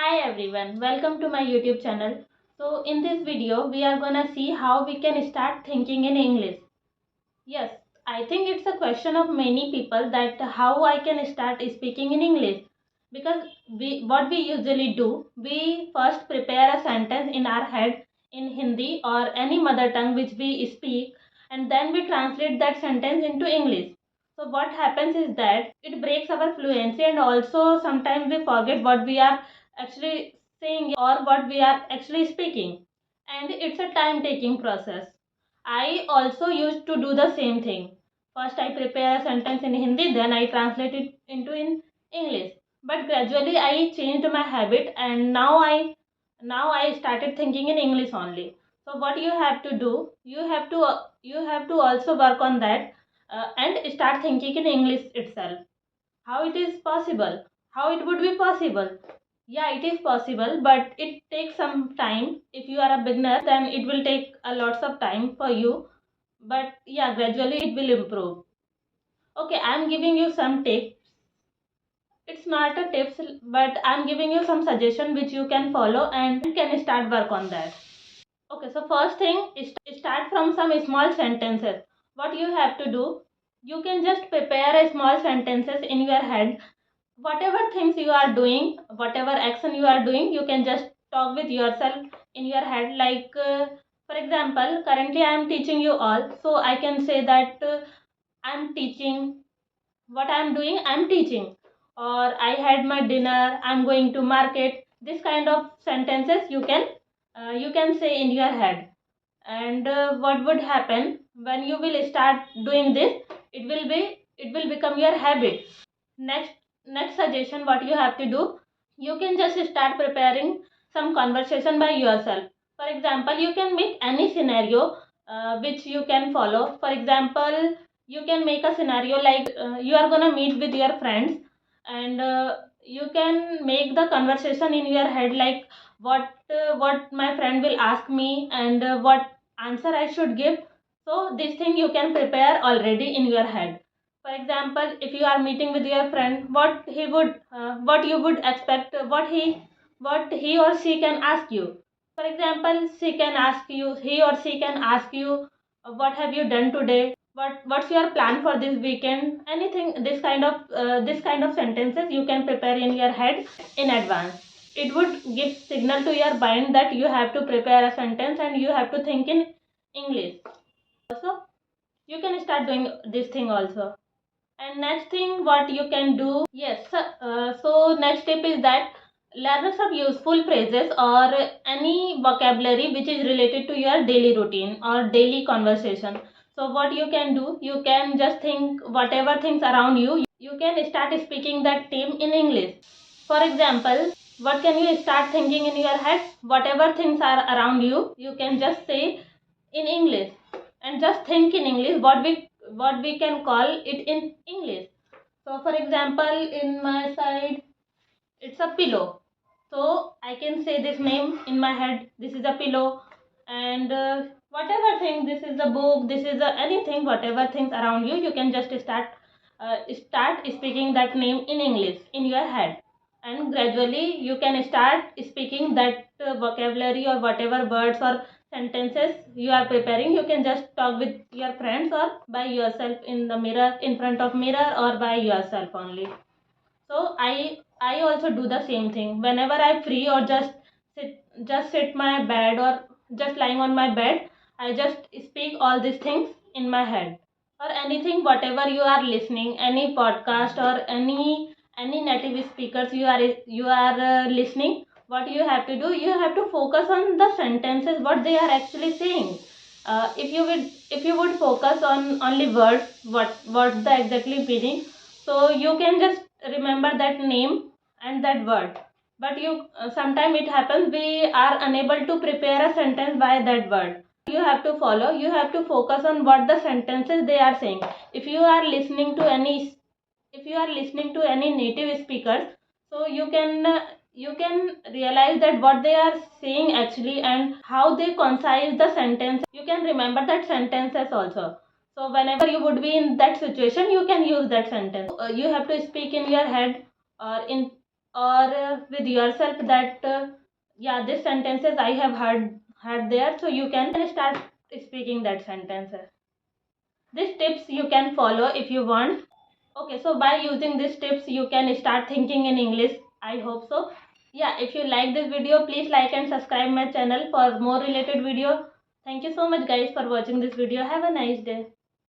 Hi everyone, welcome to my YouTube channel. So in this video we are gonna see how we can start thinking in English. Yes, I think it's a question of many people that how I can start speaking in English, because what we usually do, we first prepare a sentence in our head in Hindi or any mother tongue which we speak, and then we translate that sentence into English. So what happens is that it breaks our fluency, and also sometimes we forget what we are actually saying or what we are actually speaking, and it's a time taking process. I also used to do the same thing. First, I prepare a sentence in Hindi, then I translate it into in English. But gradually, I changed my habit, and now I started thinking in English only. So, what you have to do, you have to also work on that and start thinking in English itself. How it is possible? How it would be possible? Yeah, it is possible, but it takes some time. If you are a beginner, then it will take a lots of time for you. But yeah, gradually it will improve. Okay, I'm giving you some tips. It's not a tips, but I'm giving you some suggestion which you can follow and can start work on that. Okay, so first thing is start from some small sentences. What you have to do, you can just prepare a small sentences in your head. Whatever things you are doing, whatever action you are doing, you can just talk with yourself in your head. Like, for example, currently I am teaching you all, so I can say that I'm teaching. What I'm doing, I'm teaching. Or I had my dinner, I'm going to market. This kind of sentences you can say in your head. And what would happen when you will start doing this, it will become your habit. Next next suggestion, what you have to do, you can just start preparing some conversation by yourself. For example, you can make any scenario which you can follow. For example, you can make a scenario like you are gonna meet with your friends, and you can make the conversation in your head like what my friend will ask me, and what answer I should give. So this thing you can prepare already in your head. For example, if you are meeting with your friend, what you would expect, what he or she can ask you. For example, he or she can ask you, what have you done today, what's your plan for this weekend, anything. This kind of sentences you can prepare in your head in advance. It would give signal to your mind that you have to prepare a sentence and you have to think in English. Also, you can start doing this thing also. And next thing, what you can do, yes, so next tip is that learn some useful phrases or any vocabulary which is related to your daily routine or daily conversation. So what you can do, you can just think whatever things around you, you can start speaking that theme in English. For example, what can you start thinking in your head? Whatever things are around you, you can just say in English, and just think in English what we can call it in English. So, for example, in my side, it's a pillow. So I can say this name in my head. This is a pillow, and whatever thing. This is a book. This is anything. Whatever things around you, you can just start speaking that name in English in your head, and gradually you can start speaking that vocabulary or whatever words or sentences you are preparing. You can just talk with your friends or by yourself in the mirror, in front of mirror, or by yourself only. So I also do the same thing whenever I'm free, or just sit my bed, or just lying on my bed. I just speak all these things in my head, or anything, whatever you are listening, any podcast or any native speakers you are listening. What you have to do, you have to focus on the sentences what they are actually saying. If you would focus on only words, what's the exactly meaning, so you can just remember that name and that word. But sometime it happens we are unable to prepare a sentence by that word. You have to focus on what the sentences they are saying. if you are listening to any if you are listening to any native speakers, so you can realize that what they are saying actually, and how they concise the sentence. You can remember that sentences also. So whenever you would be in that situation, you can use that sentence. You have to speak in your head, or or with yourself that yeah, this sentences I have heard there, so you can start speaking that sentences. These tips you can follow if you want. Okay, so by using these tips you can start thinking in English. I hope so. Yeah, if you like this video, please like and subscribe my channel for more related video. Thank you so much guys for watching this video. Have a nice day.